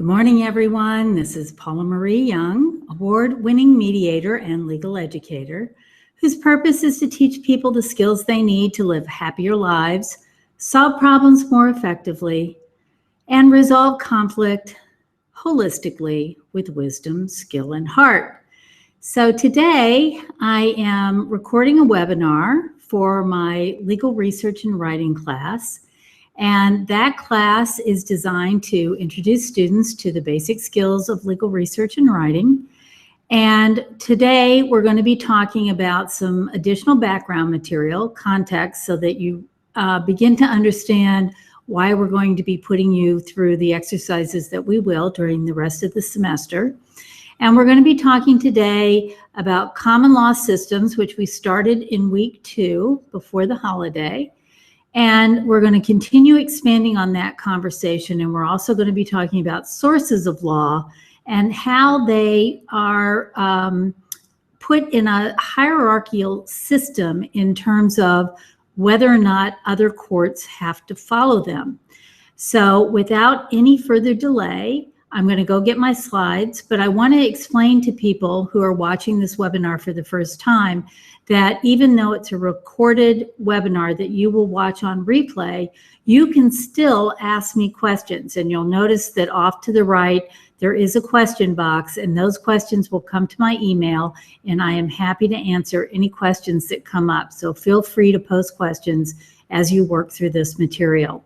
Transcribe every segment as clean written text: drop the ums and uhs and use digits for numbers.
Good morning, everyone. This is Paula Marie Young, award-winning mediator and legal educator, whose purpose is to teach people the skills they need to live happier lives, solve problems more effectively, and resolve conflict holistically with wisdom, skill, and heart. So today I am recording a webinar for my legal research and writing class. And that class is designed to introduce students to the basic skills of legal research and writing. And today we're going to be talking about some additional background material, context, so that you begin to understand why we're going to be putting you through the exercises that we will during the rest of the semester. And we're going to be talking today about common law systems, which we started in week 2 before the holiday. And we're going to continue expanding on that conversation. And we're also going to be talking about sources of law and how they are put in a hierarchical system in terms of whether or not other courts have to follow them. So without any further delay, I'm going to go get my slides, but I want to explain to people who are watching this webinar for the first time that even though it's a recorded webinar that you will watch on replay, you can still ask me questions. And you'll notice that off to the right, there is a question box, and those questions will come to my email, and I am happy to answer any questions that come up. So feel free to post questions as you work through this material.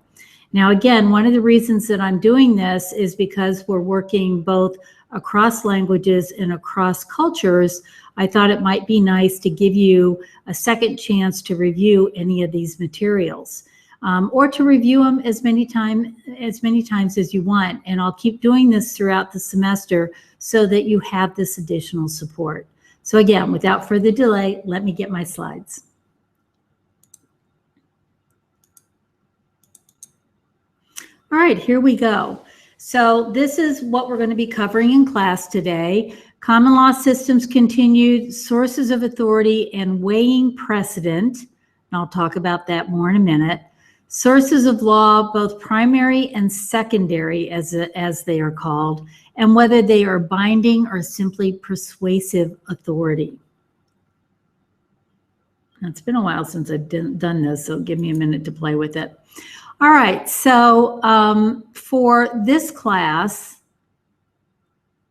Now, again, one of the reasons that I'm doing this is because we're working both across languages and across cultures. I thought it might be nice to give you a second chance to review any of these materials, or to review them as many times as you want. And I'll keep doing this throughout the semester so that you have this additional support. So again, without further delay, let me get my slides. All right, here we go. So this is what we're going to be covering in class today. Common law systems continued, sources of authority, and weighing precedent. And I'll talk about that more in a minute. Sources of law, both primary and secondary, as they are called, and whether they are binding or simply persuasive authority. It's been a while since I've done this, so give me a minute to play with it. All right, so for this class,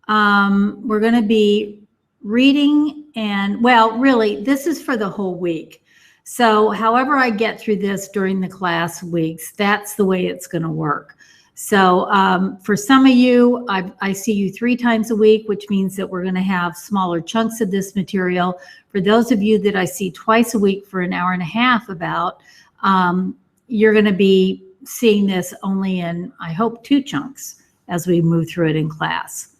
we're going to be reading and, well, really, this is for the whole week. So however I get through this during the class weeks, that's the way it's going to work. So for some of you, I see you 3 times a week, which means that we're going to have smaller chunks of this material. For those of you that I see twice a week for an hour and a half about, you're going to be seeing this only in, I hope, 2 chunks as we move through it in class.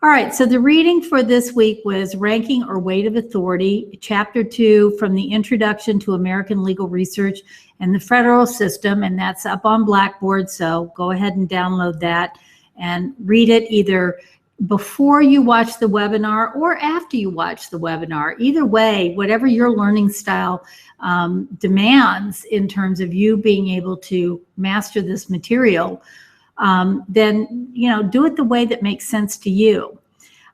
All right, so the reading for this week was Ranking or Weight of Authority, Chapter 2 from the Introduction to American Legal Research and the Federal System, and that's up on Blackboard, so go ahead and download that and read it either before you watch the webinar or after you watch the webinar. Either way, whatever your learning style demands in terms of you being able to master this material, then do it the way that makes sense to you.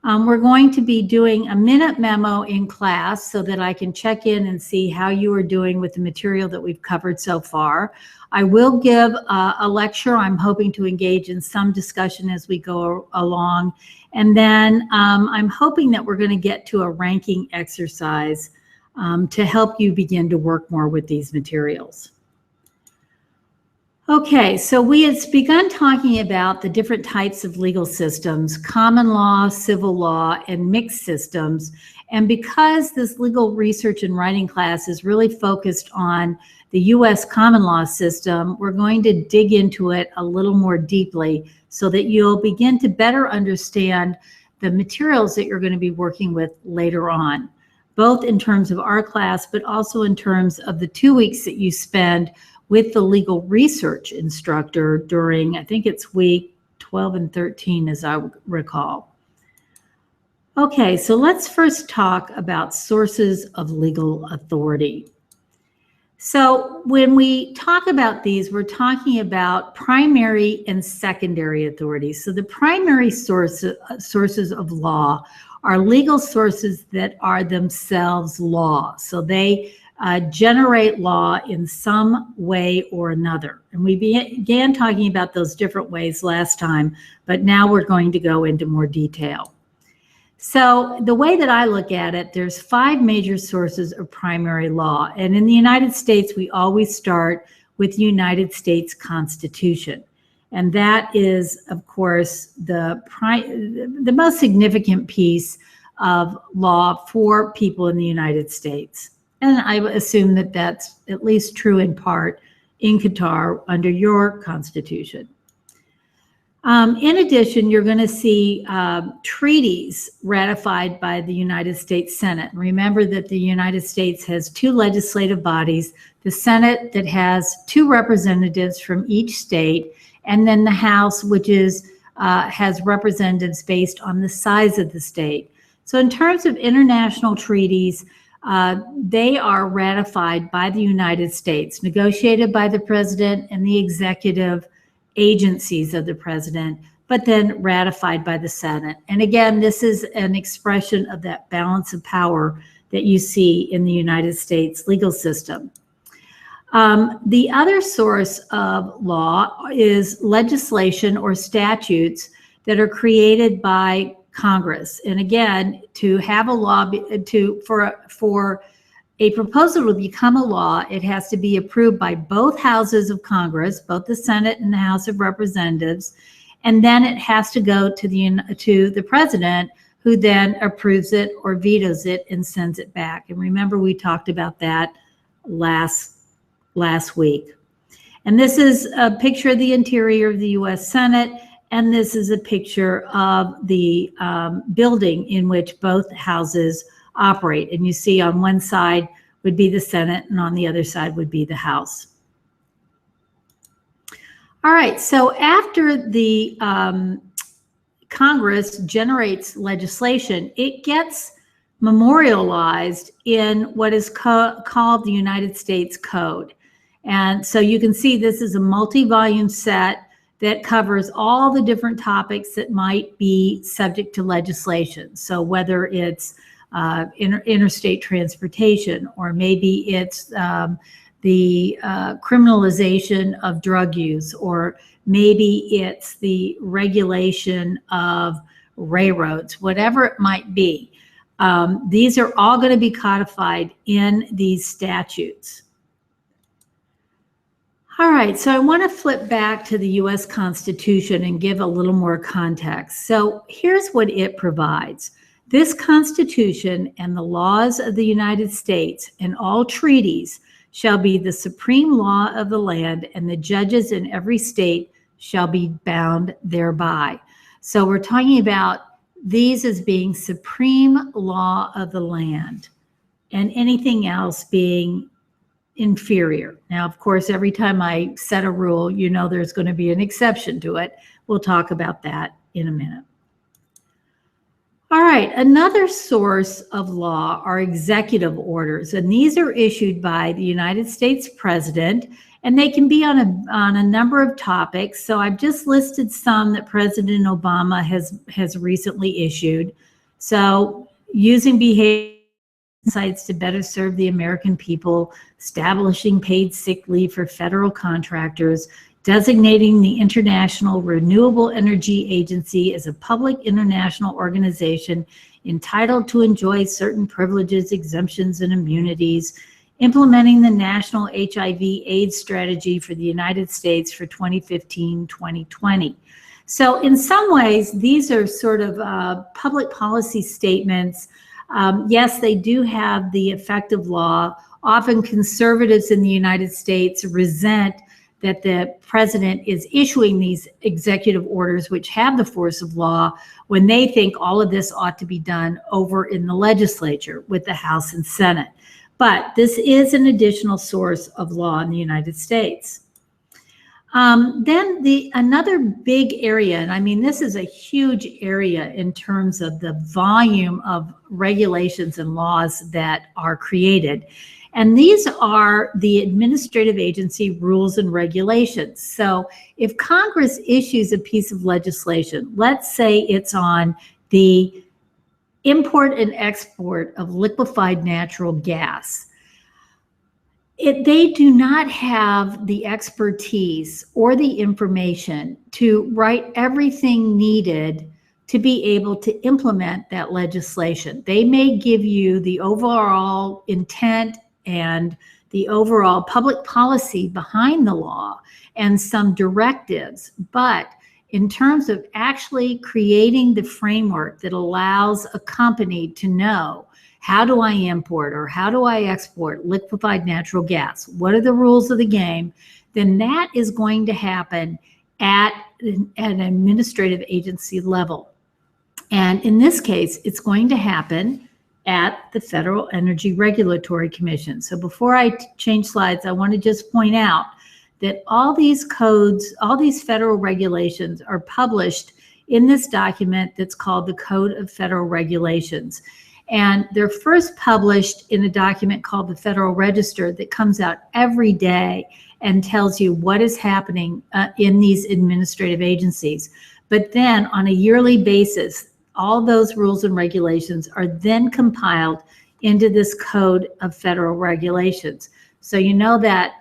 We're going to be doing a minute memo in class so that I can check in and see how you are doing with the material that we've covered so far. I will give a lecture. I'm hoping to engage in some discussion as we go along. And then I'm hoping that we're going to get to a ranking exercise to help you begin to work more with these materials. Okay, so we had begun talking about the different types of legal systems, common law, civil law, and mixed systems. And because this legal research and writing class is really focused on the U.S. common law system, we're going to dig into it a little more deeply so that you'll begin to better understand the materials that you're going to be working with later on, both in terms of our class, but also in terms of the 2 weeks that you spend with the legal research instructor during, I think it's week 12 and 13, as I recall. Okay, so let's first talk about sources of legal authority. So when we talk about these, we're talking about primary and secondary authorities. So the primary sources of law are legal sources that are themselves law. So they generate law in some way or another. And we began talking about those different ways last time, but now we're going to go into more detail. So the way that I look at it, there's 5 major sources of primary law. And in the United States, we always start with the United States Constitution. And that is, of course, the most significant piece of law for people in the United States. And I assume that that's at least true in part in Qatar under your Constitution. In addition, you're going to see treaties ratified by the United States Senate. Remember that the United States has 2 legislative bodies, the Senate that has 2 representatives from each state, and then the House, which has representatives based on the size of the state. So in terms of international treaties, they are ratified by the United States, negotiated by the president and the executive agencies of the president, but then ratified by the Senate. And again, this is an expression of that balance of power that you see in the United States legal system. The other source of law is legislation or statutes that are created by Congress. And again, to have a law, for a proposal to become a law, it has to be approved by both houses of Congress, both the Senate and the House of Representatives, and then it has to go to the president, who then approves it or vetoes it and sends it back. And remember, we talked about that last week. And this is a picture of the interior of the U.S. Senate, and this is a picture of the building in which both houses operate. And you see on one side would be the Senate and on the other side would be the House. All right, so after the Congress generates legislation, it gets memorialized in what is called the United States Code. And so you can see this is a multi-volume set that covers all the different topics that might be subject to legislation. So whether it's interstate transportation, or maybe it's the criminalization of drug use, or maybe it's the regulation of railroads, whatever it might be. These are all going to be codified in these statutes. All right, so I want to flip back to the U.S. Constitution and give a little more context. So here's what it provides. This Constitution and the laws of the United States and all treaties shall be the supreme law of the land, and the judges in every state shall be bound thereby. So we're talking about these as being supreme law of the land, and anything else being inferior. Now, of course, every time I set a rule, you know there's going to be an exception to it. We'll talk about that in a minute. All right, another source of law are executive orders, and these are issued by the United States President, and they can be on a number of topics. So I've just listed some that President Obama has recently issued. So using behavior insights to better serve the American people, establishing paid sick leave for federal contractors, designating the International Renewable Energy Agency as a public international organization entitled to enjoy certain privileges, exemptions, and immunities, implementing the National HIV/AIDS Strategy for the United States for 2015-2020. So in some ways, these are sort of public policy statements. Yes, they do have the effect of law. Often conservatives in the United States resent that the president is issuing these executive orders which have the force of law, when they think all of this ought to be done over in the legislature with the House and Senate. But this is an additional source of law in the United States. Then another big area, and I mean, this is a huge area in terms of the volume of regulations and laws that are created, And these are the administrative agency rules and regulations. So if Congress issues a piece of legislation, let's say it's on the import and export of liquefied natural gas, they do not have the expertise or the information to write everything needed to be able to implement that legislation. They may give you the overall intent and the overall public policy behind the law and some directives, but in terms of actually creating the framework that allows a company to know, how do I import or how do I export liquefied natural gas? What are the rules of the game? Then that is going to happen at an administrative agency level. And in this case, it's going to happen at the Federal Energy Regulatory Commission. So before I change slides, I want to just point out that all these codes, all these federal regulations are published in this document that's called the Code of Federal Regulations. And they're first published in a document called the Federal Register that comes out every day and tells you what is happening in these administrative agencies. But then on a yearly basis, all those rules and regulations are then compiled into this Code of Federal Regulations. So you know that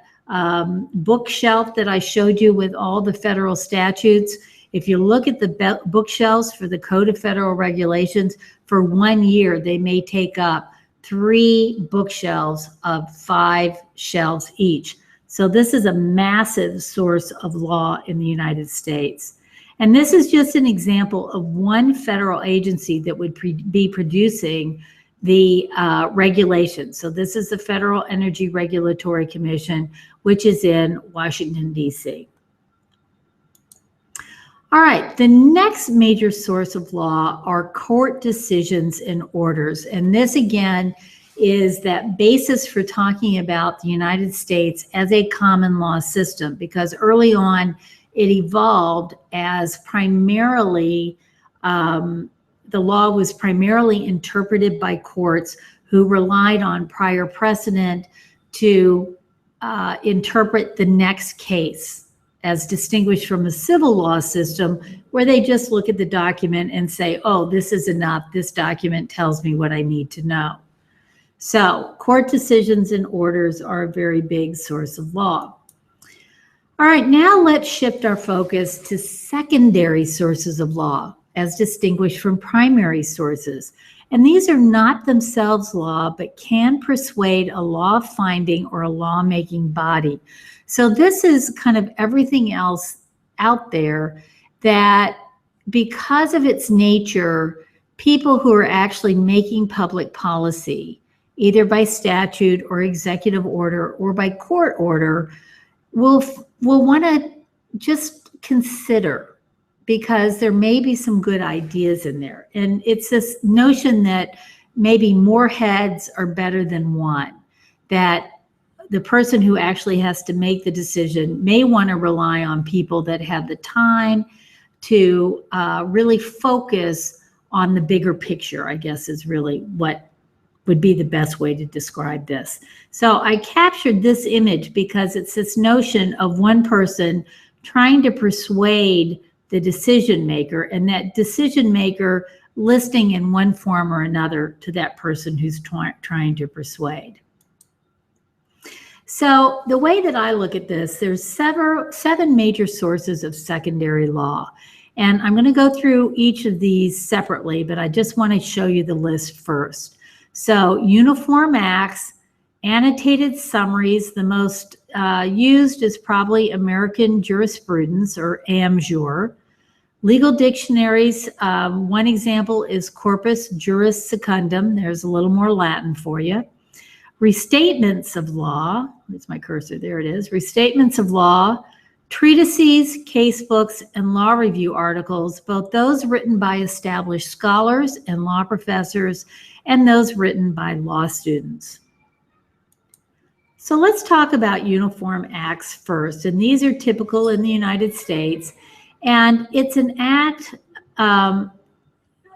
bookshelf that I showed you with all the federal statutes, if you look at the bookshelves for the Code of Federal Regulations, for 1 year, they may take up 3 bookshelves of 5 shelves each. So this is a massive source of law in the United States. And this is just an example of one federal agency that would be producing the regulations. So this is the Federal Energy Regulatory Commission, which is in Washington, D.C. All right, the next major source of law are court decisions and orders. And this, again, is that basis for talking about the United States as a common law system, because early on it evolved as primarily, the law was primarily interpreted by courts who relied on prior precedent to interpret the next case, as distinguished from a civil law system where they just look at the document and say, oh, this is enough. This document tells me what I need to know. So court decisions and orders are a very big source of law. All right, now let's shift our focus to secondary sources of law as distinguished from primary sources. And these are not themselves law, but can persuade a law finding or a lawmaking body. So this is kind of everything else out there that, because of its nature, people who are actually making public policy, either by statute or executive order or by court order, will want to just consider, because there may be some good ideas in there. And it's this notion that maybe more heads are better than one, that the person who actually has to make the decision may want to rely on people that have the time to really focus on the bigger picture, I guess is really what would be the best way to describe this. So I captured this image because it's this notion of one person trying to persuade the decision maker, and that decision maker listening in one form or another to that person who's trying to persuade. So the way that I look at this, there's 7 major sources of secondary law. And I'm going to go through each of these separately, but I just want to show you the list first. So uniform acts, annotated summaries, the most used is probably American jurisprudence, or AmSure. Legal dictionaries, one example is Corpus Juris Secundum. There's a little more Latin for you. Restatements of law, where's my cursor? There it is. Restatements of law, treatises, casebooks, and law review articles, both those written by established scholars and law professors, and those written by law students. So let's talk about uniform acts first, and these are typical in the United States. And it's an act, a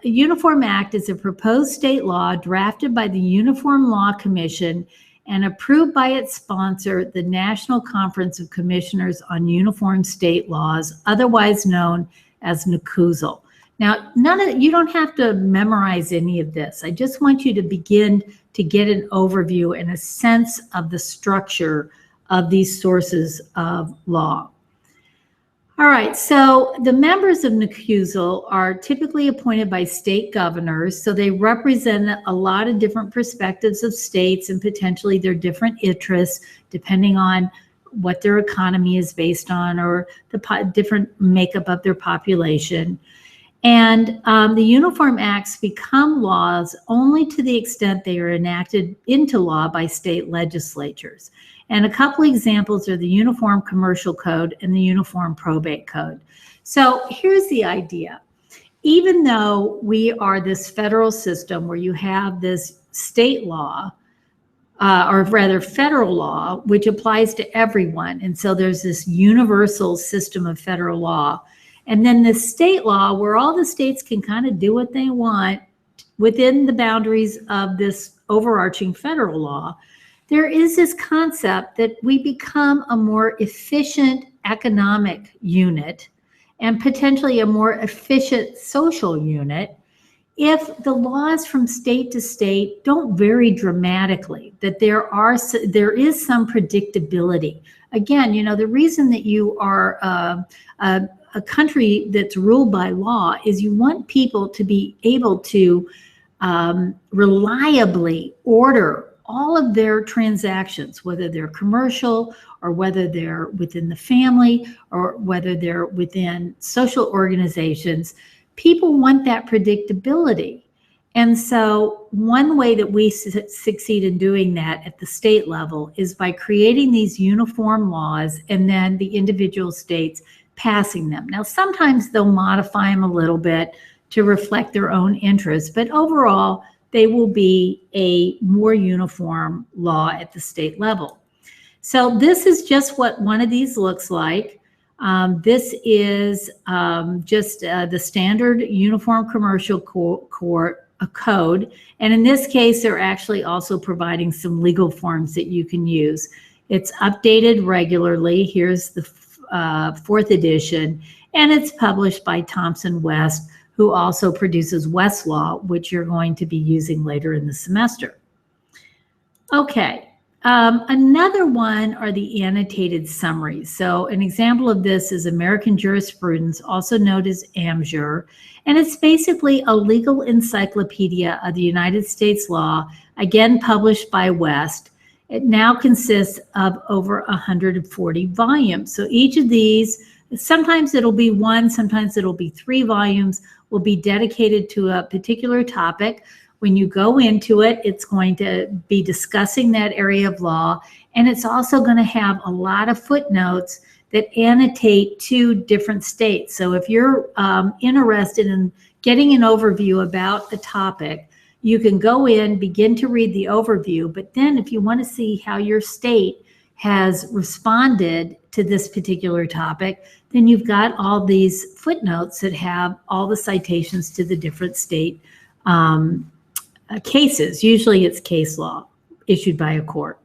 uniform act is a proposed state law drafted by the Uniform Law Commission and approved by its sponsor, the National Conference of Commissioners on Uniform State Laws, otherwise known as NCUSL. Now, you don't have to memorize any of this. I just want you to begin to get an overview and a sense of the structure of these sources of law. All right, so the members of NCUSL are typically appointed by state governors, so they represent a lot of different perspectives of states and potentially their different interests, depending on what their economy is based on or the different makeup of their population. And the Uniform Acts become laws only to the extent they are enacted into law by state legislatures. And a couple examples are the Uniform Commercial Code and the Uniform Probate Code. So here's the idea. Even though we are this federal system where you have this state law, or rather federal law, which applies to everyone, and so there's this universal system of federal law, and then the state law where all the states can kind of do what they want within the boundaries of this overarching federal law, there is this concept that we become a more efficient economic unit and potentially a more efficient social unit if the laws from state to state don't vary dramatically, that there is some predictability. Again, you know, the reason that you are a country that's ruled by law is you want people to be able to reliably order all of their transactions, whether they're commercial or whether they're within the family or whether they're within social organizations. People want that predictability. And so one way that we succeed in doing that at the state level is by creating these uniform laws and then the individual states passing them. Now, sometimes they'll modify them a little bit to reflect their own interests, but overall, they will be a more uniform law at the state level. So this is just what one of these looks like. This is just the standard Uniform Commercial Code. And in this case, they're actually also providing some legal forms that you can use. It's updated regularly. Here's the 4th edition, and it's published by Thomson West, who also produces Westlaw, which you're going to be using later in the semester. Okay, another one are the annotated summaries. So an example of this is American Jurisprudence, also known as AmSure, and it's basically a legal encyclopedia of the United States law, again published by West. It now consists of over 140 volumes. So each of these, sometimes it'll be 1, sometimes it'll be 3 volumes, will be dedicated to a particular topic. When you go into it, it's going to be discussing that area of law, and it's also going to have a lot of footnotes that annotate to different states. So if you're interested in getting an overview about the topic, you can go in, begin to read the overview, but then if you want to see how your state has responded to this particular topic, then you've got all these footnotes that have all the citations to the different state cases. Usually it's case law issued by a court.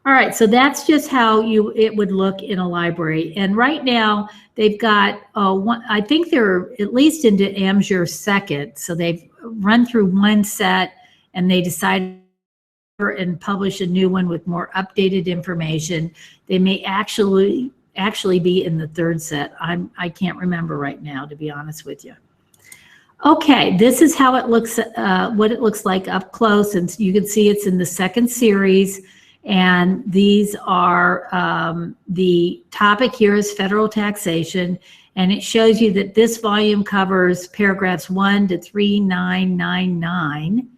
All right, so that's just how it would look in a library. And right now they've got I think they're at least into AmSure 2nd. So they've run through one set and they decided and publish a new one with more updated information. They may actually be in the 3rd set. I can't remember right now, to be honest with you. Okay, this is how it looks, what it looks like up close, and you can see it's in the 2nd series. And these are the topic here is federal taxation, and it shows you that this volume covers paragraphs 1 to 3999.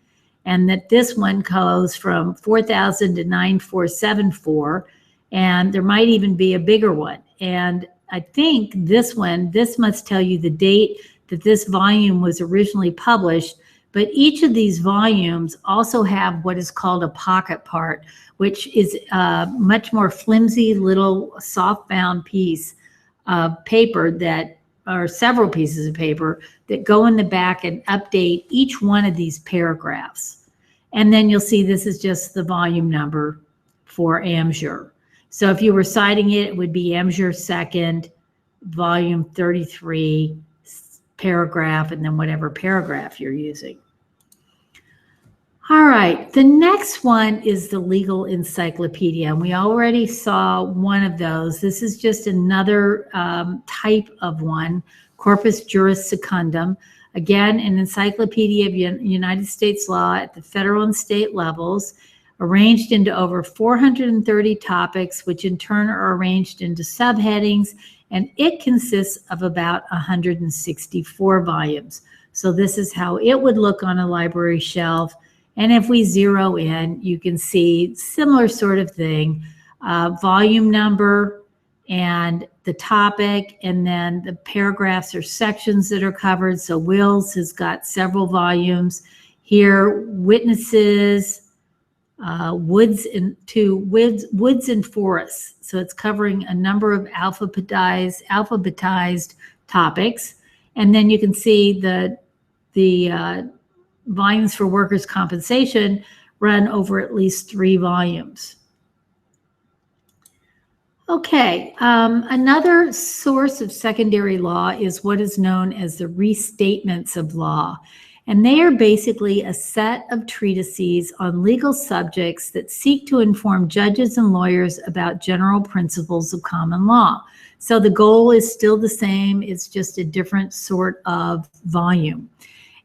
And that this one goes from 4,000 to 9474, and there might even be a bigger one. And I think this must tell you the date that this volume was originally published, but each of these volumes also have what is called a pocket part, which is a much more flimsy little soft-bound piece of paper that, or several pieces of paper that go in the back and update each one of these paragraphs. And then you'll see this is just the volume number for AmSure. So if you were citing it, it would be AmSure second, volume 33, paragraph, and then whatever paragraph you're using. All right, the next one is the Legal Encyclopedia, and we already saw one of those. This is just another type of one, Corpus Juris Secundum. Again, an encyclopedia of United States law at the federal and state levels, arranged into over 430 topics, which in turn are arranged into subheadings, and it consists of about 164 volumes. So this is how it would look on a library shelf. And if we zero in, you can see similar sort of thing, volume number and the topic, and then the paragraphs or sections that are covered. So wills has got several volumes. Here, witnesses, woods and forests. So it's covering a number of alphabetized topics. And then you can see the volumes for workers' compensation run over at least 3 volumes. Okay, another source of secondary law is what is known as the Restatements of Law. And they are basically a set of treatises on legal subjects that seek to inform judges and lawyers about general principles of common law. So the goal is still the same, it's just a different sort of volume.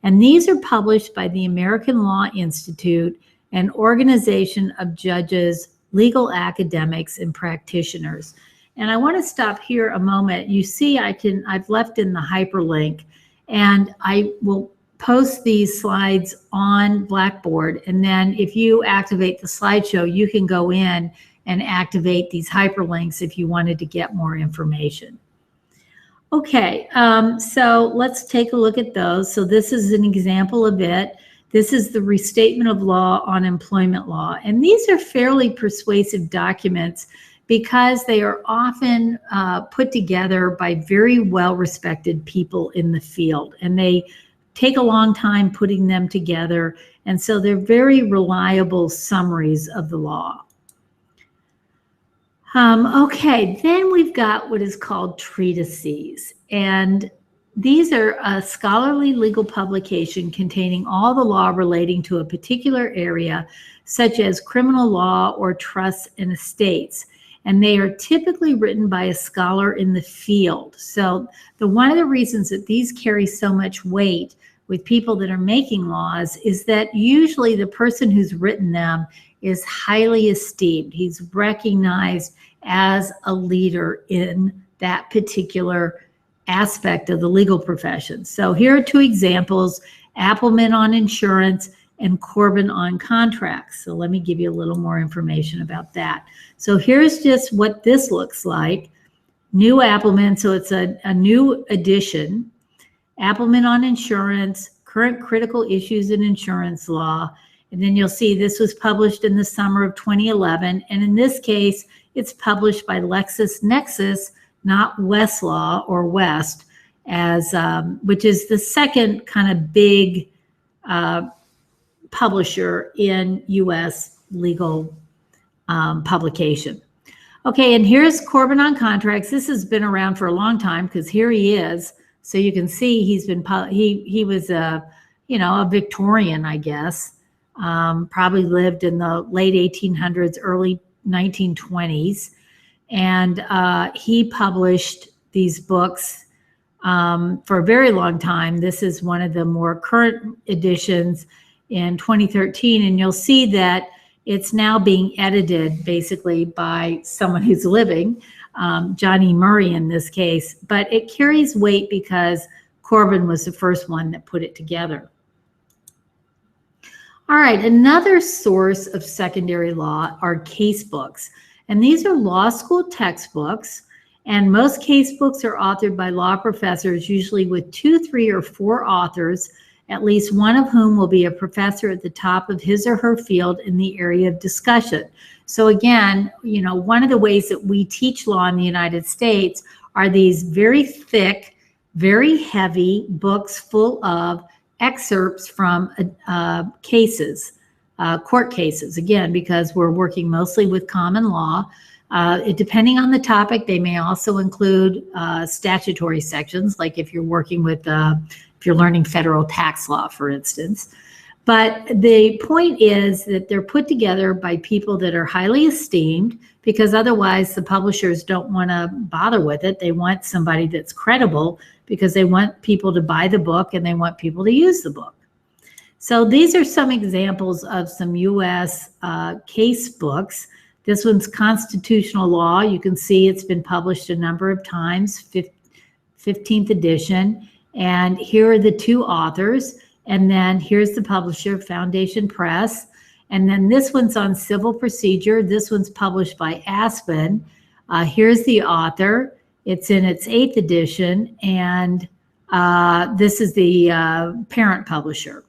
And these are published by the American Law Institute, an organization of judges, legal academics, and practitioners. And I want to stop here a moment. You see I've left in the hyperlink, and I will post these slides on Blackboard. And then if you activate the slideshow, you can go in and activate these hyperlinks if you wanted to get more information. Okay, so let's take a look at those. So this is an example of it. This is the Restatement of Law on Employment Law. And these are fairly persuasive documents because they are often put together by very well-respected people in the field. And they take a long time putting them together. And so they're very reliable summaries of the law. Okay, then we've got what is called treatises. And these are a scholarly legal publication containing all the law relating to a particular area, such as criminal law or trusts and estates. And they are typically written by a scholar in the field. So one of the reasons that these carry so much weight with people that are making laws is that usually the person who's written them is highly esteemed. He's recognized as a leader in that particular aspect of the legal profession. So here are 2 examples, Appleman on insurance and Corbin on contracts. So let me give you a little more information about that. So here's just what this looks like. New Appleman, so it's a new edition. Appleman on insurance, current critical issues in insurance law. And then you'll see this was published in the summer of 2011. And in this case, it's published by LexisNexis, not Westlaw or West, as which is the second kind of big publisher in U.S. legal publication. Okay, and here's Corbin on contracts. This has been around for a long time because here he is. So you can see he's been he was a Victorian, I guess. Probably lived in the late 1800s, early 1920s, and he published these books for a very long time. This is one of the more current editions in 2013, and you'll see that it's now being edited basically by someone who's living, Johnny Murray in this case, but it carries weight because Corbin was the first one that put it together. All right, another source of secondary law are case books. And these are law school textbooks. And most case books are authored by law professors, usually with 2, 3, or 4 authors, at least one of whom will be a professor at the top of his or her field in the area of discussion. So again, one of the ways that we teach law in the United States are these very thick, very heavy books full of excerpts from cases court cases, again, because we're working mostly with common law. Depending on the topic, they may also include statutory sections, like if you're working with, if you're learning federal tax law, for instance. But the point is that they're put together by people that are highly esteemed, because otherwise the publishers don't want to bother with it. They want somebody that's credible, because they want people to buy the book and they want people to use the book. So these are some examples of some U.S. Case books. This one's Constitutional Law. You can see it's been published a number of times, 15th edition. And here are the two authors. And then here's the publisher, Foundation Press. And then this one's on civil procedure. This one's published by Aspen. Here's the author. It's in its 8th edition. And this is the parent publisher.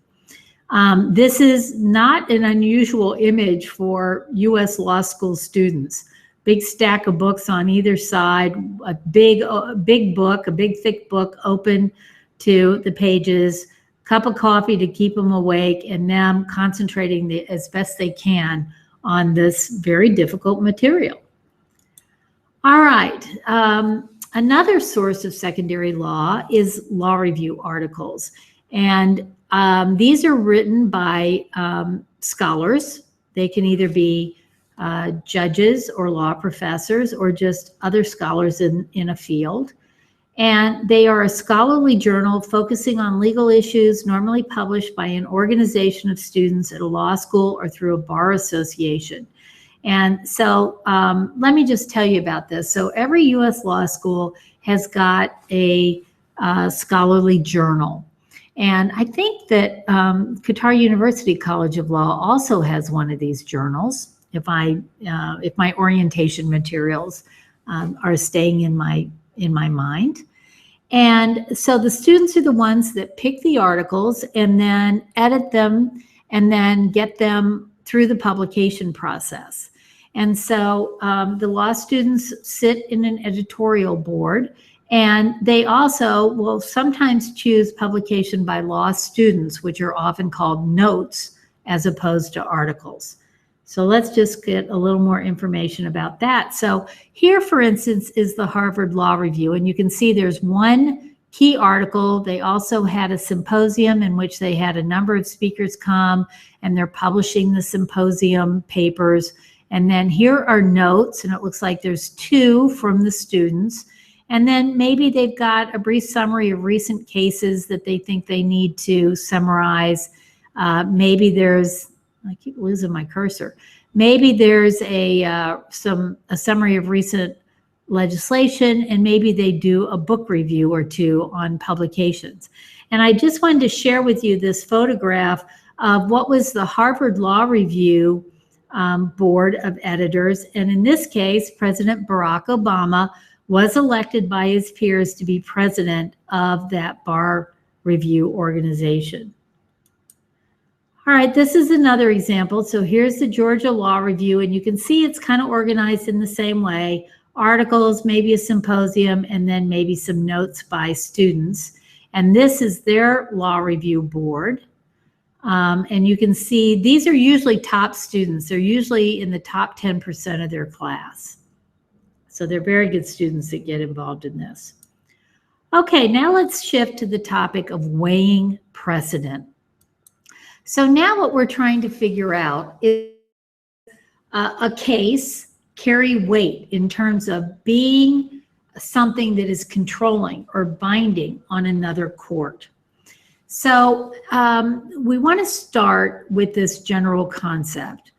This is not an unusual image for U.S. law school students. Big stack of books on either side, a big book, a big thick book open to the pages, cup of coffee to keep them awake, and them concentrating as best they can on this very difficult material. All right. Another source of secondary law is law review articles. And these are written by scholars. They can either be judges or law professors or just other scholars in a field. And they are a scholarly journal focusing on legal issues, normally published by an organization of students at a law school or through a bar association. And so let me just tell you about this. So every U.S. law school has got a scholarly journal. And I think that Qatar University College of Law also has one of these journals, if my orientation materials are staying in my mind. And so the students are the ones that pick the articles and then edit them and then get them through the publication process. And so the law students sit in an editorial board, and they also will sometimes choose publication by law students, which are often called notes as opposed to articles. So let's just get a little more information about that. So here, for instance, is the Harvard Law Review, and you can see there's one key article. They also had a symposium in which they had a number of speakers come, and they're publishing the symposium papers. And then here are notes, and it looks like there's 2 from the students. And then maybe they've got a brief summary of recent cases that they think they need to summarize. Maybe there's, I keep losing my cursor. Maybe there's a summary of recent legislation, and maybe they do a book review or 2 on publications. And I just wanted to share with you this photograph of what was the Harvard Law Review Board of Editors. And in this case, President Barack Obama was elected by his peers to be president of that bar review organization. All right, this is another example. So here's the Georgia Law Review, and you can see it's kind of organized in the same way. Articles, maybe a symposium, and then maybe some notes by students. And this is their law review board. And you can see these are usually top students. They're usually in the top 10% of their class. So they're very good students that get involved in this. Okay, now let's shift to the topic of weighing precedent. So now what we're trying to figure out is a case carry weight in terms of being something that is controlling or binding on another court. So we want to start with this general concept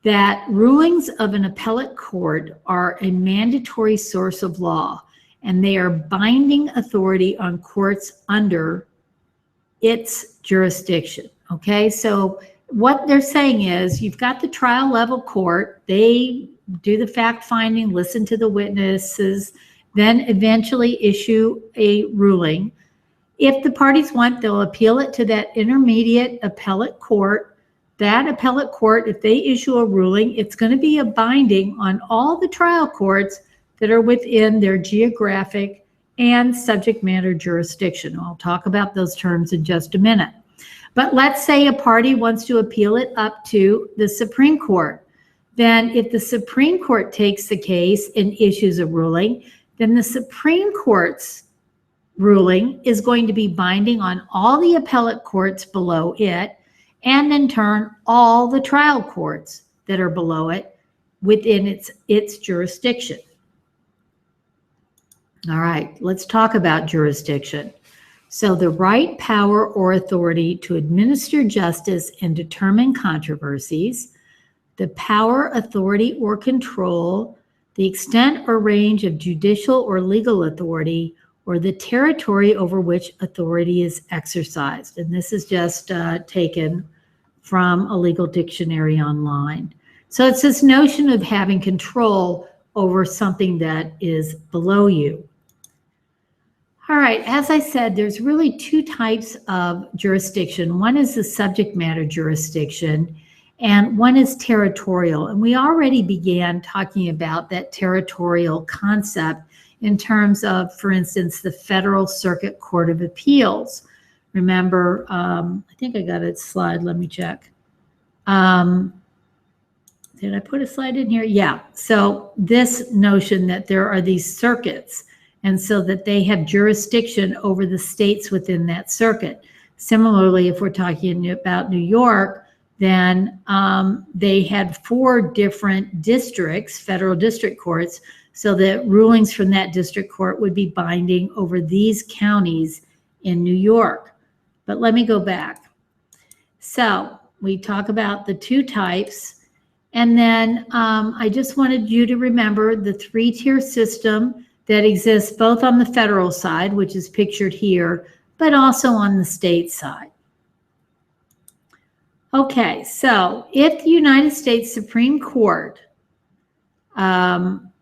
that rulings of an appellate court are a mandatory source of law, and they are binding authority on courts under its jurisdiction. Okay, so what they're saying is you've got the trial level court, they do the fact finding, listen to the witnesses, then eventually issue a ruling. If the parties want, they'll appeal it to that intermediate appellate court. That appellate court, if they issue a ruling, it's going to be a binding on all the trial courts that are within their geographic and subject matter jurisdiction. I'll talk about those terms in just a minute. But let's say a party wants to appeal it up to the Supreme Court. Then if the Supreme Court takes the case and issues a ruling, then the Supreme Court's ruling is going to be binding on all the appellate courts below it, and in turn, all the trial courts that are below it within its jurisdiction. All right, let's talk about jurisdiction. So the right, power, or authority to administer justice and determine controversies, the power, authority, or control, the extent or range of judicial or legal authority, or the territory over which authority is exercised. And this is just taken from a legal dictionary online. So it's this notion of having control over something that is below you. All right, as I said, there's really two types of jurisdiction. One is the subject matter jurisdiction, and one is territorial. And we already began talking about that territorial concept in terms of, for instance, the Federal Circuit Court of Appeals. Remember, I think I got a slide. Let me check. Did I put a slide in here? Yeah. So this notion that there are these circuits, and so that they have jurisdiction over the states within that circuit. Similarly, if we're talking about New York, then they had 4 different districts, federal district courts, so that rulings from that district court would be binding over these counties in New York. But let me go back. So we talk about the 2 types, and then I just wanted you to remember the 3-tier system that exists both on the federal side, which is pictured here, but also on the state side. Okay, so if the United States Supreme Court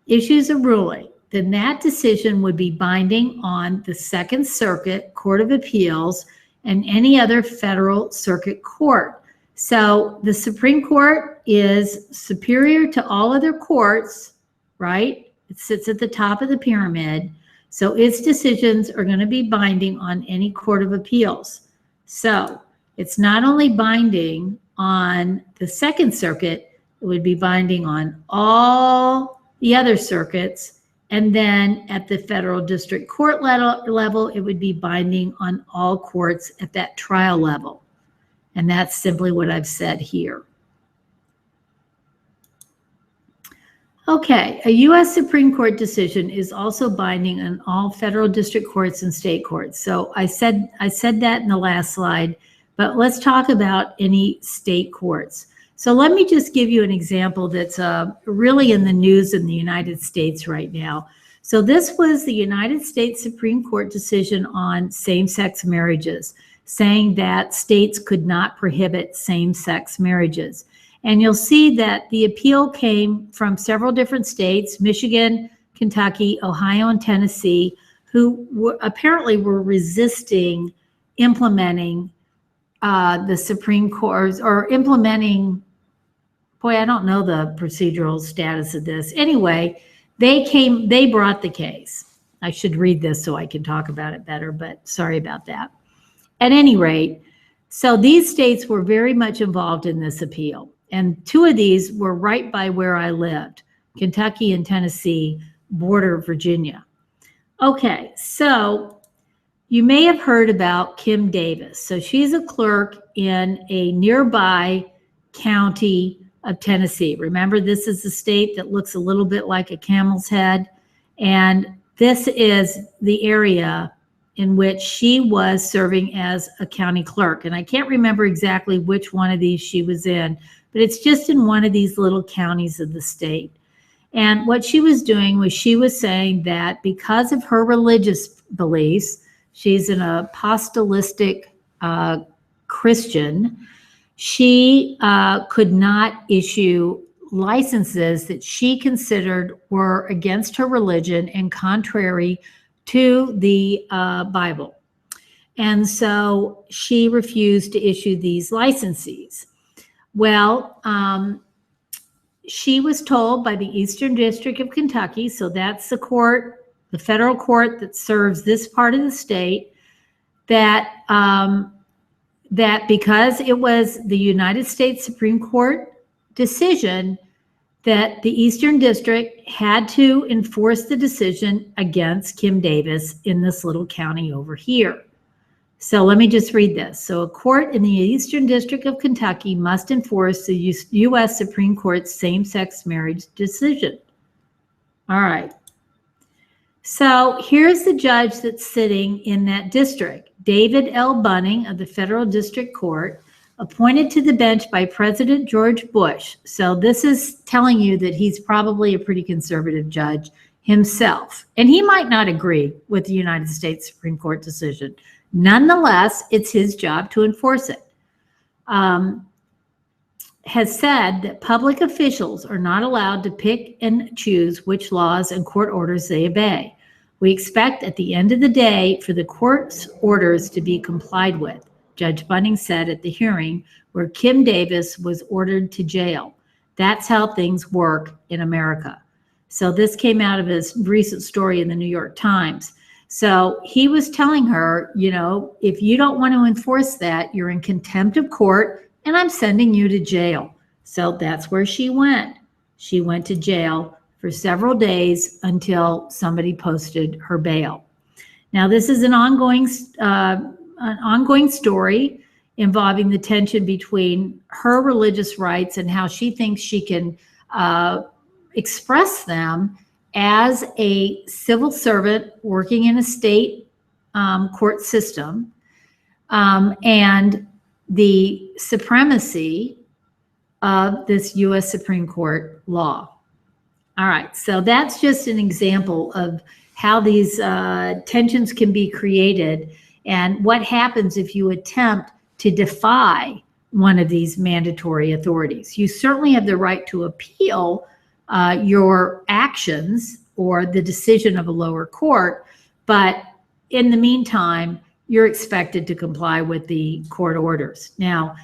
issues a ruling, then that decision would be binding on the Second Circuit Court of Appeals and any other federal circuit court. So the Supreme Court is superior to all other courts, right? It sits at the top of the pyramid. So its decisions are going to be binding on any court of appeals. So it's not only binding on the Second Circuit, it would be binding on all the other circuits. And then at the federal district court level, it would be binding on all courts at that trial level. And that's simply what I've said here. Okay, a U.S. Supreme Court decision is also binding on all federal district courts and state courts. So I said that in the last slide, but let's talk about any state courts. So let me just give you an example that's really in the news in the United States right now. So this was the United States Supreme Court decision on same-sex marriages, saying that states could not prohibit same-sex marriages. And you'll see that the appeal came from several different states, Michigan, Kentucky, Ohio, and Tennessee, who apparently were resisting implementing the Supreme Court, or implementing, boy, I don't know the procedural status of this. Anyway, they brought the case. I should read this so I can talk about it better, but sorry about that. At any rate, so these states were very much involved in this appeal. And 2 of these were right by where I lived. Kentucky and Tennessee border Virginia. Okay, so you may have heard about Kim Davis. So she's a clerk in a nearby county of Tennessee. Remember, this is a state that looks a little bit like a camel's head. And this is the area in which she was serving as a county clerk. And I can't remember exactly which one of these she was in, but it's just in one of these little counties of the state. And what she was doing was she was saying that because of her religious beliefs, she's an apostolistic Christian, she could not issue licenses that she considered were against her religion and contrary to the Bible. And so she refused to issue these licenses. Well, she was told by the Eastern District of Kentucky, so that's the court, the federal court that serves this part of the state, that that because it was the United States Supreme Court decision, that the Eastern District had to enforce the decision against Kim Davis in this little county over here. So let me just read this. So a court in the Eastern District of Kentucky must enforce the U.S. Supreme Court's same-sex marriage decision. All right. So here's the judge that's sitting in that district, David L. Bunning of the Federal District Court, appointed to the bench by President George Bush. So this is telling you that he's probably a pretty conservative judge himself. And he might not agree with the United States Supreme Court decision. Nonetheless, it's his job to enforce it. Has said that public officials are not allowed to pick and choose which laws and court orders they obey. We expect at the end of the day for the court's orders to be complied with, Judge Bunning said at the hearing where Kim Davis was ordered to jail. That's how things work in America. So this came out of his recent story in the New York Times. So he was telling her, you know, if you don't want to enforce that, you're in contempt of court and I'm sending you to jail. So that's where she went. She went to jail for several days until somebody posted her bail. Now, this is an ongoing story involving the tension between her religious rights and how she thinks she can express them as a civil servant working in a state court system, and the supremacy of this U.S. Supreme Court law. All right, so that's just an example of how these tensions can be created and what happens if you attempt to defy one of these mandatory authorities. You certainly have the right to appeal your actions or the decision of a lower court, but in the meantime, you're expected to comply with the court orders. Now,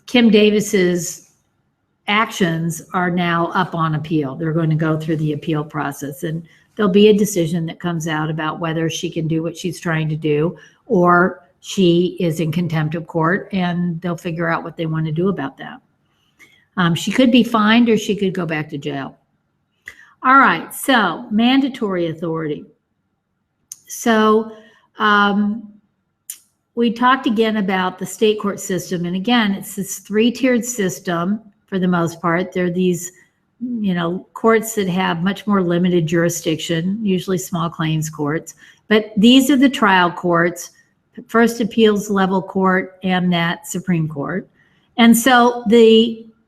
Kim Davis's actions are now up on appeal. They're going to go through the appeal process, and there'll be a decision that comes out about whether she can do what she's trying to do or she is in contempt of court, and they'll figure out what they want to do about that. She could be fined or she could go back to jail. All right, so mandatory authority. So we talked again about the state court system, and again, it's this three-tiered system for the most part. They're these, you know, courts that have much more limited jurisdiction, usually small claims courts, but these are the trial courts, first appeals level court, and that Supreme Court. And so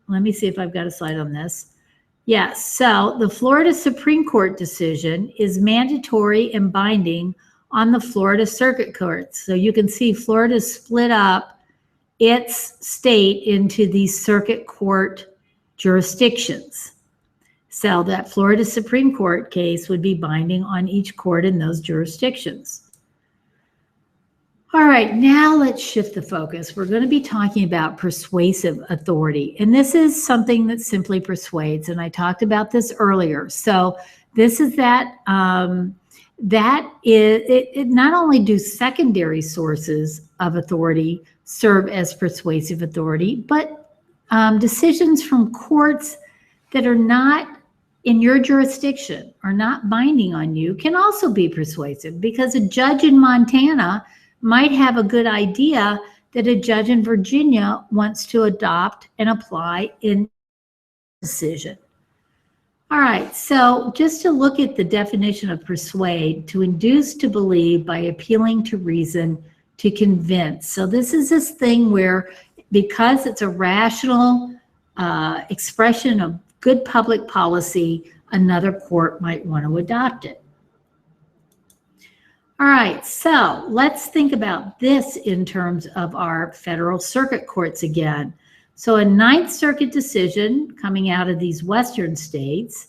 let me see if I've got a slide on this. Yes, so the Florida Supreme Court decision is mandatory and binding on the Florida Circuit Courts. So you can see Florida split up its state into these circuit court jurisdictions. So that Florida Supreme Court case would be binding on each court in those jurisdictions. All right, now let's shift the focus. We're going to be talking about persuasive authority. And this is something that simply persuades. And I talked about this earlier. So this is that, it not only do secondary sources of authority serve as persuasive authority, but decisions from courts that are not in your jurisdiction or not binding on you can also be persuasive, because a judge in Montana might have a good idea that a judge in Virginia wants to adopt and apply in decision. All right, so just to look at the definition of persuade: to induce to believe by appealing to reason, to convince. So this is this thing where, because it's a rational expression of good public policy, another court might want to adopt it. All right, so let's think about this in terms of our federal circuit courts again. So a Ninth Circuit decision coming out of these Western states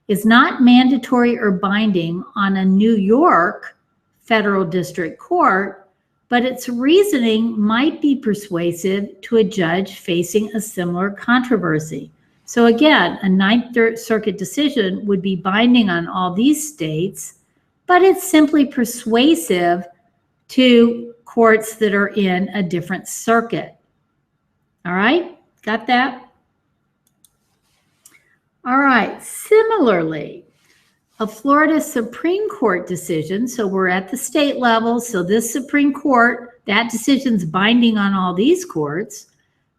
is not mandatory or binding on a New York federal district court, but its reasoning might be persuasive to a judge facing a similar controversy. So again, a Ninth Circuit decision would be binding on all these states, but it's simply persuasive to courts that are in a different circuit. All right, got that? All right, similarly, a Florida Supreme Court decision, so we're at the state level, so this Supreme Court, that decision's binding on all these courts,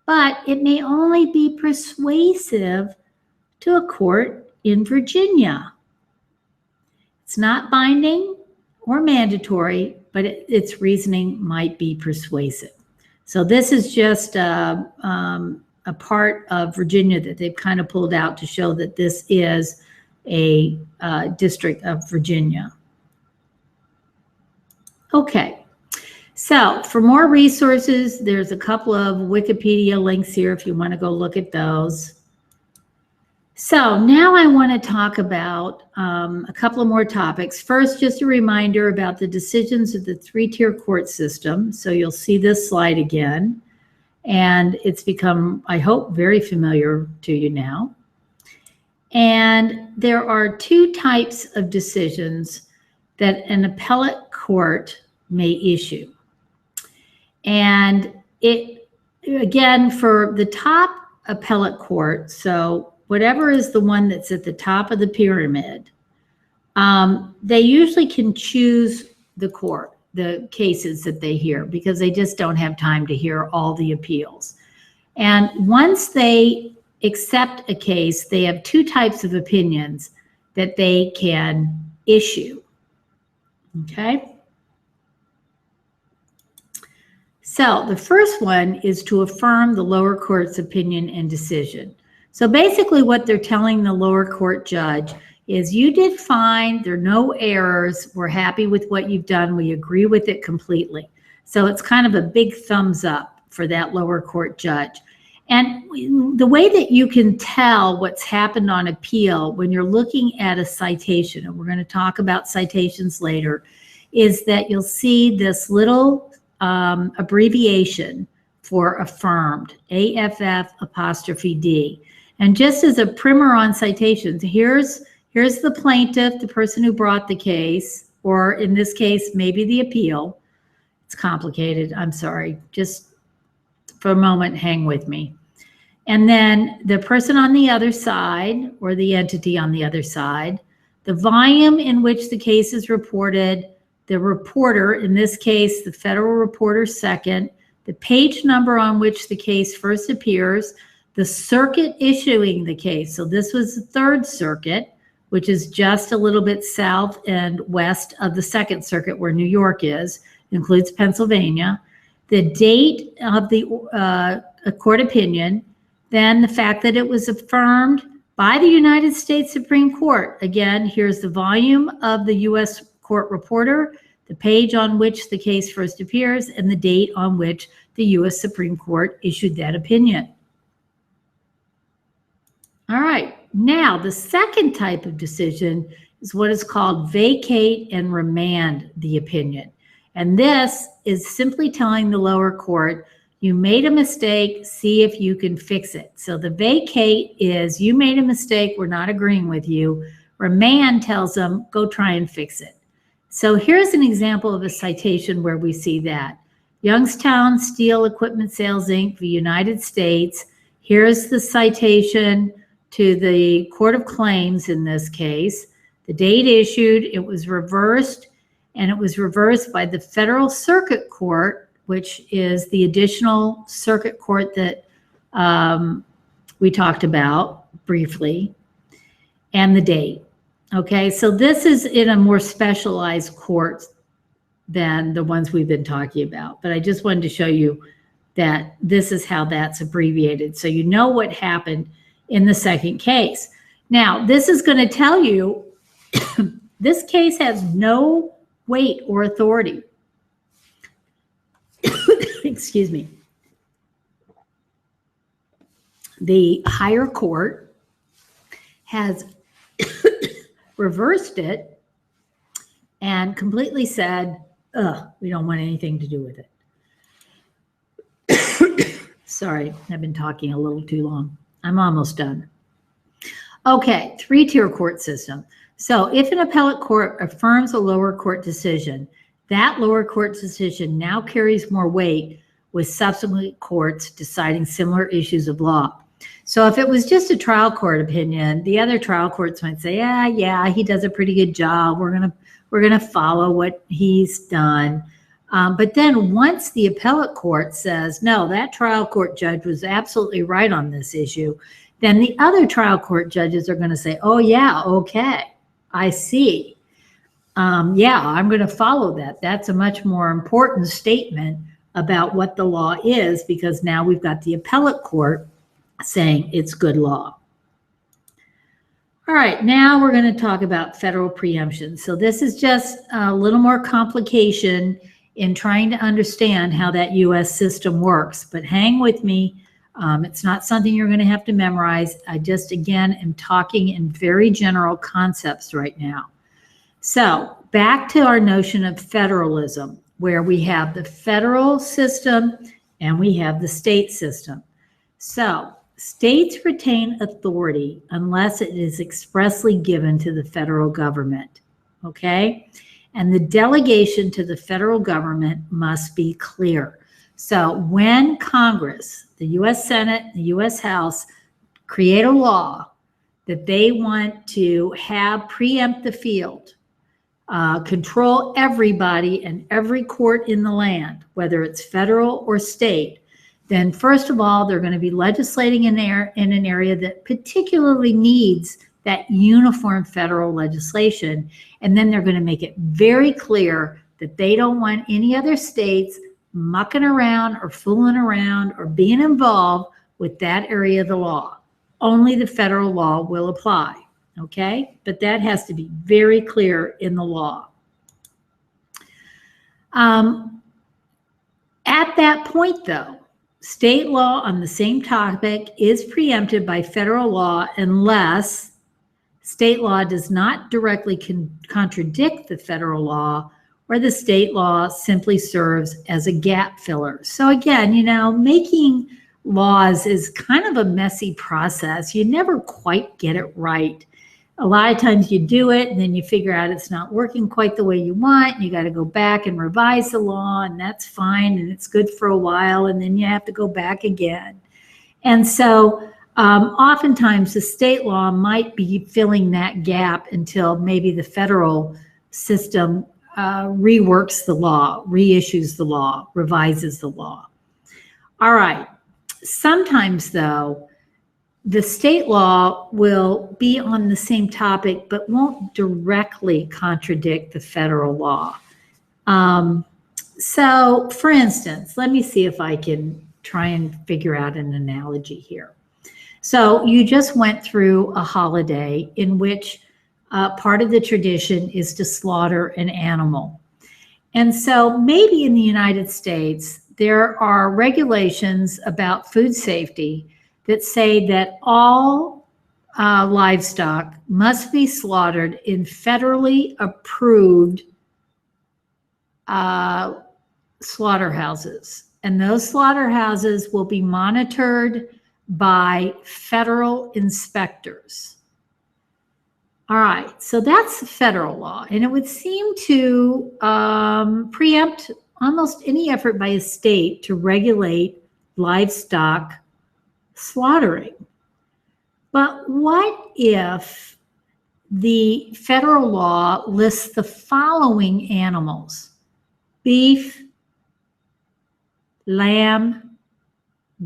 but it may only be persuasive to a court in Virginia. It's not binding or mandatory, but its reasoning might be persuasive. So this is just a part of Virginia that they've kind of pulled out to show that this is a district of Virginia. Okay, so for more resources, there's a couple of Wikipedia links here if you want to go look at those. So now I want to talk about a couple of more topics. First, just a reminder about the decisions of the three-tier court system. So you'll see this slide again, and it's become, I hope, very familiar to you now. And there are two types of decisions that an appellate court may issue. And it, again, for the top appellate court, so whatever is the one that's at the top of the pyramid, they usually can choose the cases that they hear, because they just don't have time to hear all the appeals. And once they accept a case, they have two types of opinions that they can issue. Okay? So the first one is to affirm the lower court's opinion and decision. So basically what they're telling the lower court judge is, you did fine, there are no errors, we're happy with what you've done, we agree with it completely. So it's kind of a big thumbs up for that lower court judge. And the way that you can tell what's happened on appeal when you're looking at a citation, and we're going to talk about citations later, is that you'll see this little abbreviation for affirmed, AFF''D. And just as a primer on citations, here's the plaintiff, the person who brought the case, or in this case, maybe the appeal. It's complicated, I'm sorry. Just for a moment, hang with me. And then the person on the other side, or the entity on the other side, the volume in which the case is reported, the reporter, in this case, the federal reporter second, the page number on which the case first appears, the circuit issuing the case. So this was the Third Circuit, which is just a little bit south and west of the Second Circuit where New York is, includes Pennsylvania, the date of the court opinion, then the fact that it was affirmed by the United States Supreme Court. Again, here's the volume of the U.S. court reporter, the page on which the case first appears, and the date on which the U.S. Supreme Court issued that opinion. All right, now the second type of decision is what is called vacate and remand the opinion. And this is simply telling the lower court, you made a mistake, see if you can fix it. So the vacate is, you made a mistake, we're not agreeing with you. Remand tells them, go try and fix it. So here's an example of a citation where we see that. Youngstown Steel Equipment Sales, Inc., the United States. Here's the citation to the Court of Claims in this case. The date issued, it was reversed, and it was reversed by the Federal Circuit Court, which is the additional circuit court that we talked about briefly, and the date. Okay, so this is in a more specialized court than the ones we've been talking about, but I just wanted to show you that this is how that's abbreviated, so you know what happened in the second case. Now, this is going to tell you this case has no weight or authority. Excuse me. The higher court has reversed it and completely said, we don't want anything to do with it. Sorry, I've been talking a little too long. I'm almost done. Okay, three-tier court system. So if an appellate court affirms a lower court decision, that lower court's decision now carries more weight with subsequent courts deciding similar issues of law. So if it was just a trial court opinion, the other trial courts might say, yeah, he does a pretty good job. We're gonna follow what he's done. But then once the appellate court says, no, that trial court judge was absolutely right on this issue, then the other trial court judges are going to say, oh yeah, okay, I see. Yeah, I'm going to follow that. That's a much more important statement about what the law is, because now we've got the appellate court saying it's good law. All right, now we're going to talk about federal preemption. So this is just a little more complication in trying to understand how that U.S. system works, but hang with me. It's not something you're going to have to memorize. I just, again, am talking in very general concepts right now. So back to our notion of federalism, where we have the federal system and we have the state system. So states retain authority unless it is expressly given to the federal government, okay? And the delegation to the federal government must be clear. So when Congress, the U.S. Senate, the U.S. House create a law that they want to have preempt the field, control everybody and every court in the land, whether it's federal or state, then first of all, they're going to be legislating in an area that particularly needs that uniform federal legislation. And then they're going to make it very clear that they don't want any other states mucking around or fooling around or being involved with that area of the law. Only the federal law will apply, okay? But that has to be very clear in the law. At that point, though, state law on the same topic is preempted by federal law unless state law does not directly contradict the federal law, or the state law simply serves as a gap filler. So again, you know, making laws is kind of a messy process. You never quite get it right. A lot of times you do it and then you figure out it's not working quite the way you want. You got to go back and revise the law, and that's fine, and it's good for a while, and then you have to go back again. And so oftentimes the state law might be filling that gap until maybe the federal system reworks the law, reissues the law, revises the law. All right. Sometimes, though, the state law will be on the same topic but won't directly contradict the federal law. So, for instance, let me see if I can try and figure out an analogy here. So you just went through a holiday in which part of the tradition is to slaughter an animal. And so maybe in the United States, there are regulations about food safety that say that all livestock must be slaughtered in federally approved slaughterhouses. And those slaughterhouses will be monitored by federal inspectors. All right, so that's federal law, and it would seem to preempt almost any effort by a state to regulate livestock slaughtering. But what if the federal law lists the following animals: beef, lamb,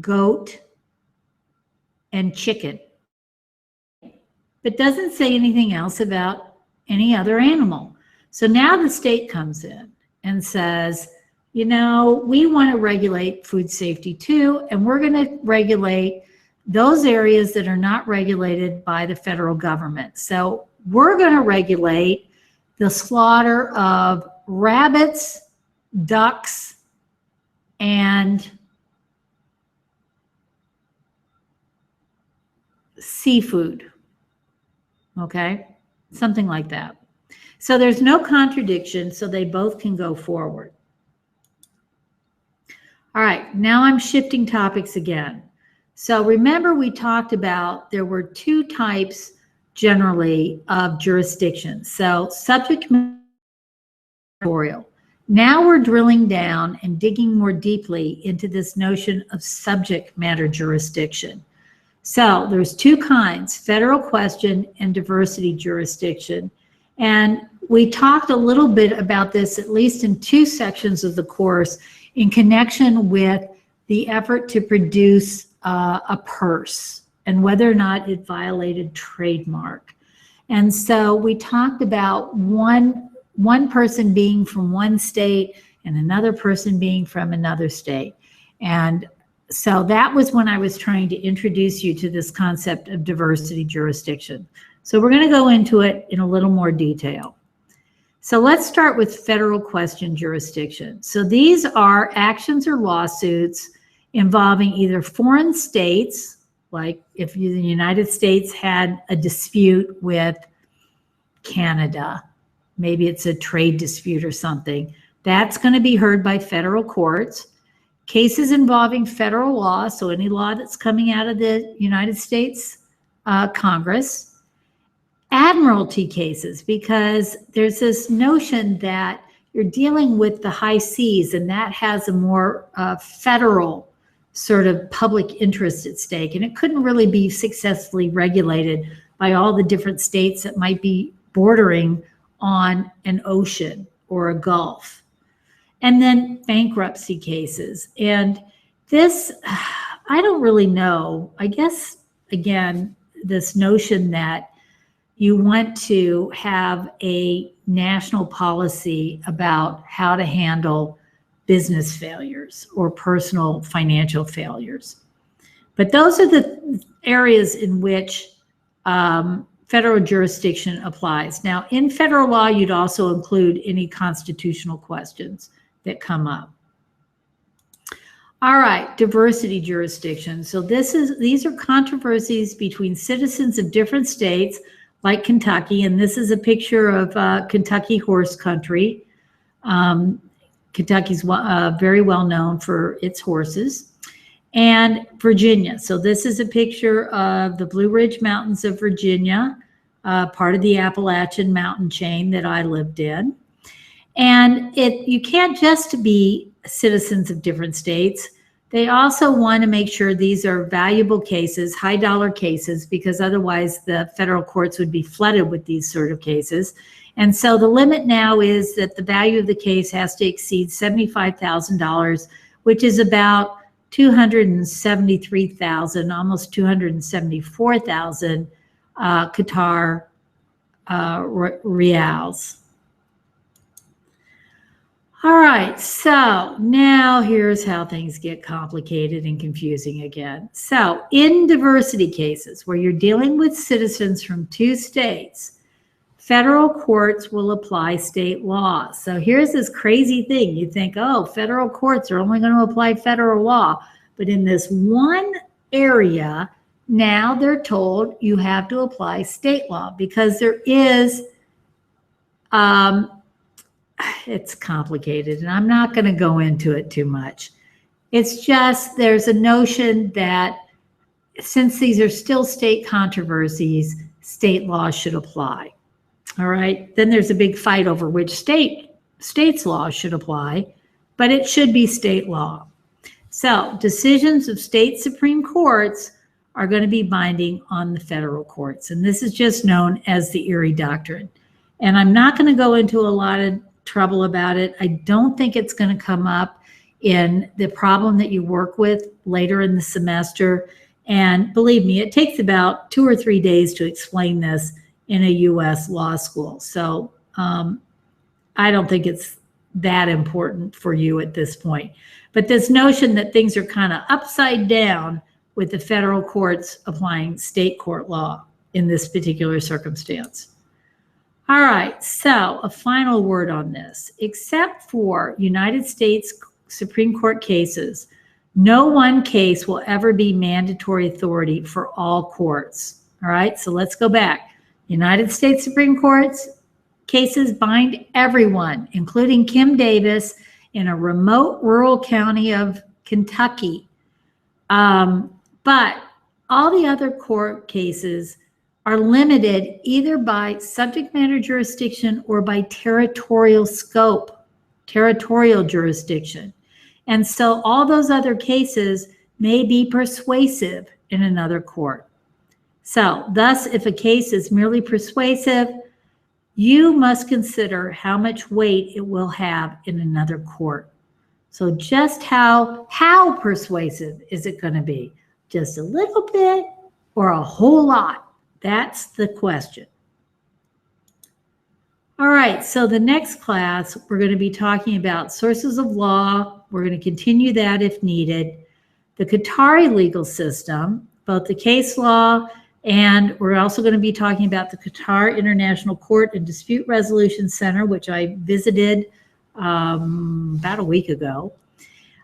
goat, and chicken, but doesn't say anything else about any other animal? So now the state comes in and says, you know, we want to regulate food safety too, and we're going to regulate those areas that are not regulated by the federal government. So we're going to regulate the slaughter of rabbits, ducks, and seafood, okay? Something like that. So there's no contradiction, so they both can go forward. All right, now I'm shifting topics again. So remember we talked about there were two types generally of jurisdictions. So subject matter. Now we're drilling down and digging more deeply into this notion of subject matter jurisdiction. So there's two kinds, federal question and diversity jurisdiction. And we talked a little bit about this, at least in two sections of the course, in connection with the effort to produce a purse and whether or not it violated trademark. And so we talked about one person being from one state and another person being from another state. And so that was when I was trying to introduce you to this concept of diversity jurisdiction. So we're going to go into it in a little more detail. So let's start with federal question jurisdiction. So these are actions or lawsuits involving either foreign states, like if the United States had a dispute with Canada, maybe it's a trade dispute or something, that's going to be heard by federal courts. Cases involving federal law, so any law that's coming out of the United States Congress. Admiralty cases, because there's this notion that you're dealing with the high seas, and that has a more federal sort of public interest at stake, and it couldn't really be successfully regulated by all the different states that might be bordering on an ocean or a gulf. And then bankruptcy cases. And this, I don't really know. I guess, again, this notion that you want to have a national policy about how to handle business failures or personal financial failures. But those are the areas in which federal jurisdiction applies. Now, in federal law, you'd also include any constitutional questions that come up. All right, diversity jurisdiction. So these are controversies between citizens of different states, like Kentucky, and this is a picture of Kentucky horse country. Kentucky's very well known for its horses. And Virginia. So this is a picture of the Blue Ridge Mountains of Virginia, part of the Appalachian mountain chain that I lived in. And you can't just be citizens of different states. They also want to make sure these are valuable cases, high dollar cases, because otherwise the federal courts would be flooded with these sort of cases. And so the limit now is that the value of the case has to exceed $75,000, which is about $273,000, almost $274,000 Qatar reals. All right, so now here's how things get complicated and confusing again. So in diversity cases where you're dealing with citizens from two states, federal courts will apply state law. So here's this crazy thing. You think, oh, federal courts are only going to apply federal law. But in this one area, now they're told you have to apply state law because there is it's complicated, and I'm not going to go into it too much. It's just there's a notion that since these are still state controversies, state law should apply. All right. Then there's a big fight over which state's law should apply, but it should be state law. So decisions of state Supreme Courts are going to be binding on the federal courts, and this is just known as the Erie Doctrine. And I'm not going to go into a lot of trouble about it. I don't think it's going to come up in the problem that you work with later in the semester. And believe me, it takes about 2 or 3 days to explain this in a U.S. law school. So I don't think it's that important for you at this point. But this notion that things are kind of upside down with the federal courts applying state court law in this particular circumstance. All right, so a final word on this. Except for United States Supreme Court cases, no one case will ever be mandatory authority for all courts. All right, so let's go back. United States Supreme Court's cases bind everyone, including Kim Davis in a remote rural county of Kentucky. But all the other court cases are limited either by subject matter jurisdiction or by territorial scope. territorial jurisdiction. And so all those other cases may be persuasive in another court. So thus, if a case is merely persuasive, you must consider how much weight it will have in another court. So just how persuasive is it going to be? Just a little bit or a whole lot? That's the question. All right, so the next class, we're going to be talking about sources of law. We're going to continue that if needed. The Qatari legal system, both the case law, and we're also going to be talking about the Qatar International Court and Dispute Resolution Center, which I visited about a week ago.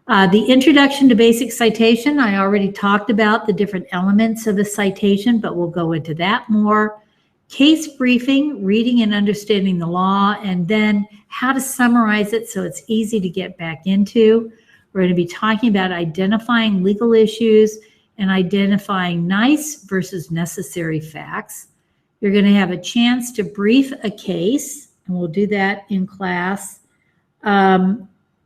The introduction to basic citation, I already talked about the different elements of a citation, but we'll go into that more. Case briefing, reading and understanding the law, and then how to summarize it so it's easy to get back into. We're going to be talking about identifying legal issues and identifying nice versus necessary facts. You're going to have a chance to brief a case, and we'll do that in class.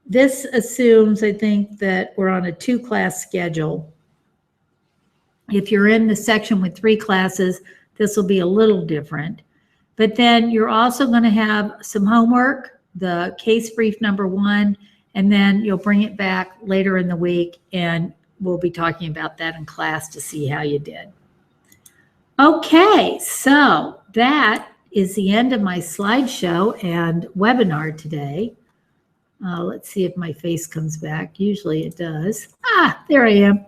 This assumes, I think, that we're on a 2-class schedule. If you're in the section with 3 classes, this will be a little different. But then you're also going to have some homework, the case brief number 1, and then you'll bring it back later in the week, and we'll be talking about that in class to see how you did. Okay, so that is the end of my slideshow and webinar today. Let's see if my face comes back. Usually it does. There I am.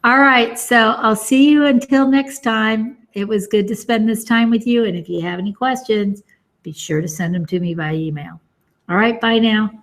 All right, so I'll see you until next time. It was good to spend this time with you, and if you have any questions, be sure to send them to me by email. All right, bye now.